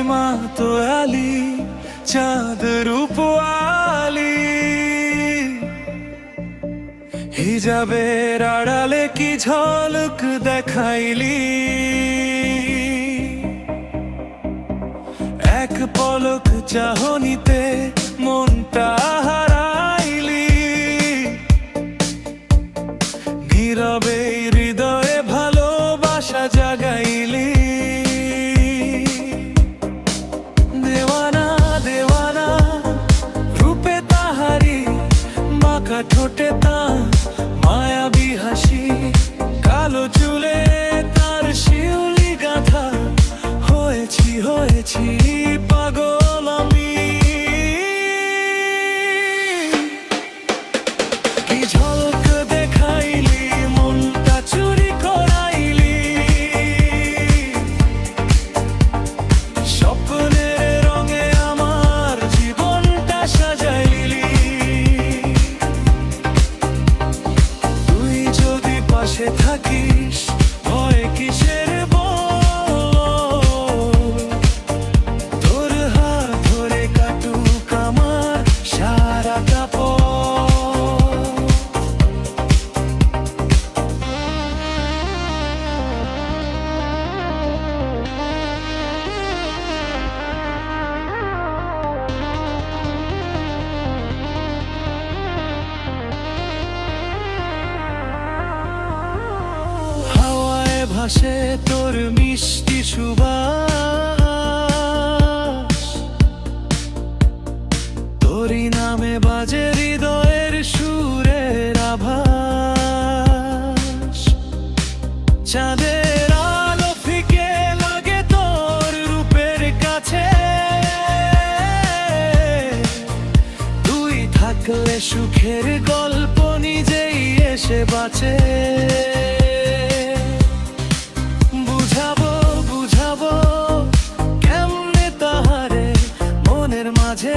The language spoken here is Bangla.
মাতোয়ালি চাঁদ রূপওয়ালি, হিজাবের আড়ালে কি ঝলক দেখাইলি, এক পলক চাহনিতে মনটা হারাইলি, নীরবে হৃদয়ে ভালোবাসা জাগাইলি। দেওয়ানা দেওয়ানা রূপে তাহারি, বাঁকা ঠোঁটে তার মায়াবী হাসি, কালো চুলে তার শিউলি গাঁথা, হয়েছি হয়েছি পাগল আমি। কি ঝলক দেখাইলি, মনটা চুরি করাইলি, স্বপ্নের রঙে আমার জীবনটা সাজাইলি। তুই যদি পাশে থাকিস ভয় কিসের বল, তোর হাত ধরে কাটুক আমার সারাটা পথ। হাওয়ায় ভাসে তোর মিষ্টি সুবাস, তোরই নামে বাজে হৃদয়ের সুরের আভাস। চাঁদের আলো ফিকে লাগে তোর রূপের কাছে, তুই থাকলে সুখের গল্প নিজেই এসে বাঁচে। বুঝাবো বুঝাবো কেমনে তাহারে মনের মাঝে